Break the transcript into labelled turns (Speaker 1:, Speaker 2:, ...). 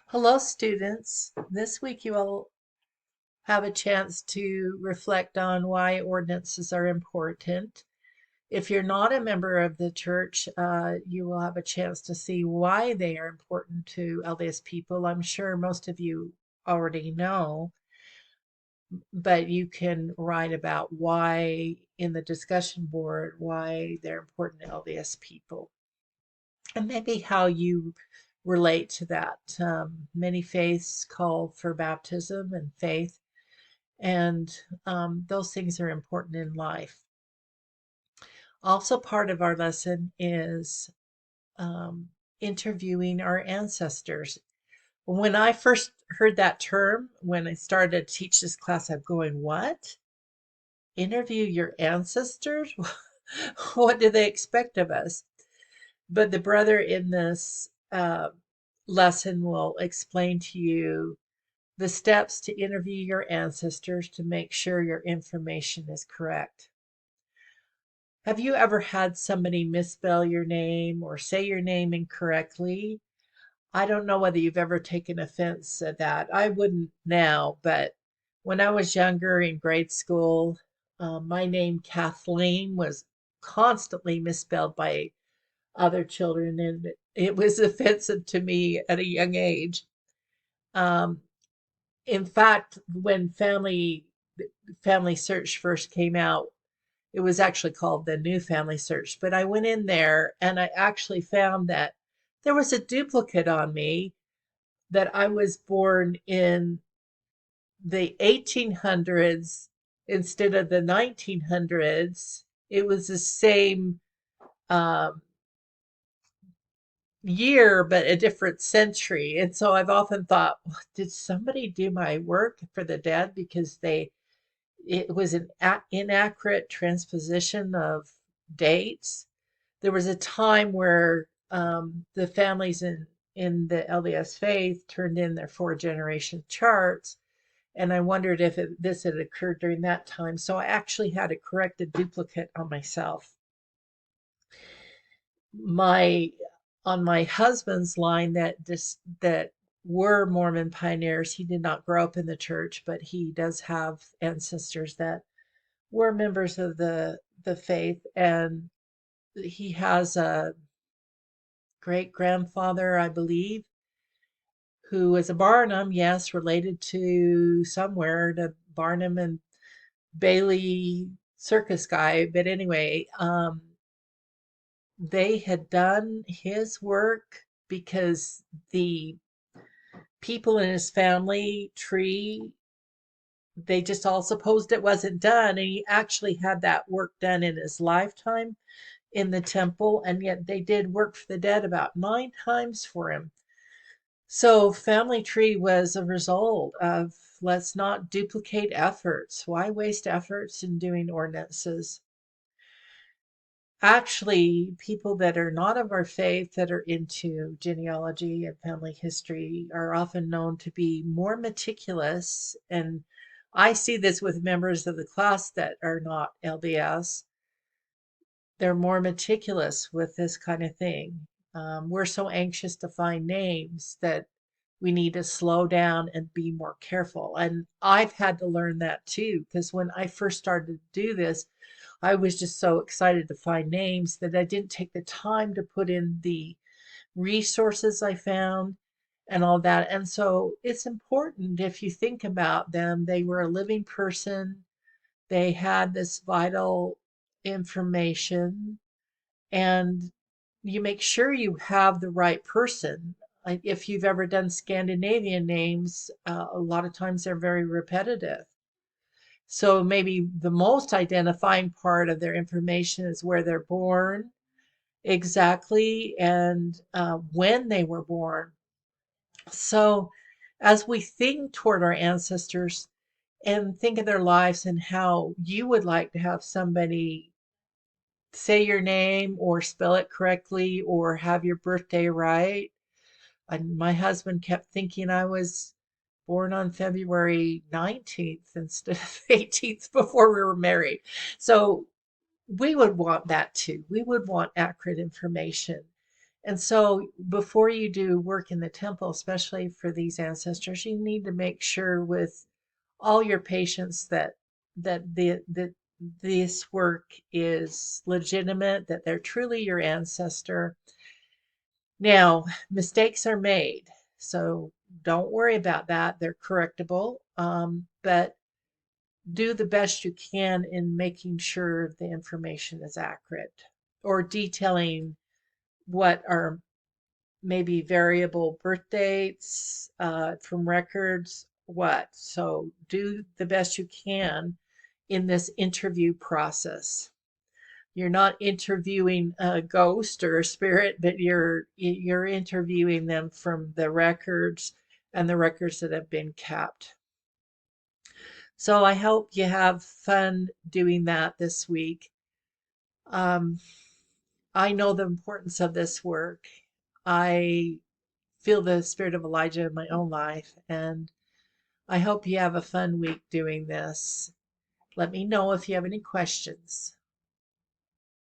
Speaker 1: Hello, students. This week you will have a chance to reflect on why ordinances are important. If you're not a member of the church, you will have a chance to see why they are important to LDS people. I'm sure most of you already know, but you can write about why in the discussion board, why they're important to LDS people, and maybe how you relate to that. Many faiths call for baptism and faith, and those things are important in life. Also, part of our lesson is um, interviewing our ancestors. When I first heard that term, when I started to teach this class, I'm going, what? Interview your ancestors? What do they expect of us? But the brother in this lesson will explain to you the steps to interview your ancestors to make sure your information is correct. Have you ever had somebody misspell your name or say your name incorrectly? I don't know whether you've ever taken offense at that. I wouldn't now, but when I was younger in grade school, my name Kathleen was constantly misspelled by other children, and it was offensive to me at a young age. Um, in fact, when Family Search first came out, it was actually called the New Family Search. But I went in there and I actually found that there was a duplicate on me, that I was born in the 1800s instead of the 1900s. It was the same um, year, but a different century. And so I've often thought, "Well, did somebody do my work for the dead because it was an inaccurate transposition of dates?" There was a time where the families in the LDS faith turned in their 4 generation charts, and I wondered if this had occurred during that time. So I actually had to correct a duplicate on myself. My On my husband's line, that were Mormon pioneers. He did not grow up in the church, but he does have ancestors that were members of the faith, and he has a great grandfather, I believe, who was a Barnum, yes, related to somewhere to Barnum and Bailey circus guy. But anyway, they had done his work because the people in his family tree, they just all supposed it wasn't done. And he actually had that work done in his lifetime in the temple, and yet they did work for the dead about 9 times for him. So family tree was a result of, let's not duplicate efforts. Why waste efforts in doing ordinances? Actually, people that are not of our faith that are into genealogy and family history are often known to be more meticulous. And I see this with members of the class that are not LDS. They're more meticulous with this kind of thing. We're so anxious to find names that we need to slow down and be more careful. And I've had to learn that too, because when I first started to do this, I was just so excited to find names that I didn't take the time to put in the resources I found and all that. And so it's important, if you think about them, they were a living person, they had this vital information, and you make sure you have the right person. Like, if you've ever done Scandinavian names, a lot of times they're very repetitive. So maybe the most identifying part of their information is where they're born exactly, and when they were born. So as we think toward our ancestors and think of their lives and how you would like to have somebody say your name or spell it correctly or have your birthday right. And my husband kept thinking I was born on February 19th instead of 18th before we were married. So we would want that too. We would want accurate information. And so before you do work in the temple, especially for these ancestors, you need to make sure with all your patients that this work is legitimate, that they're truly your ancestor. Now, mistakes are made, so don't worry about that. They're correctable, but do the best you can in making sure the information is accurate or detailing what are maybe variable birth dates from records, what. So do the best you can in this interview process. You're not interviewing a ghost or a spirit, but you're interviewing them from the records and the records that have been kept. So I hope you have fun doing that this week. Um, I know the importance of this work. I feel the spirit of Elijah in my own life, and I hope you have a fun week doing this. Let me know if you have any questions.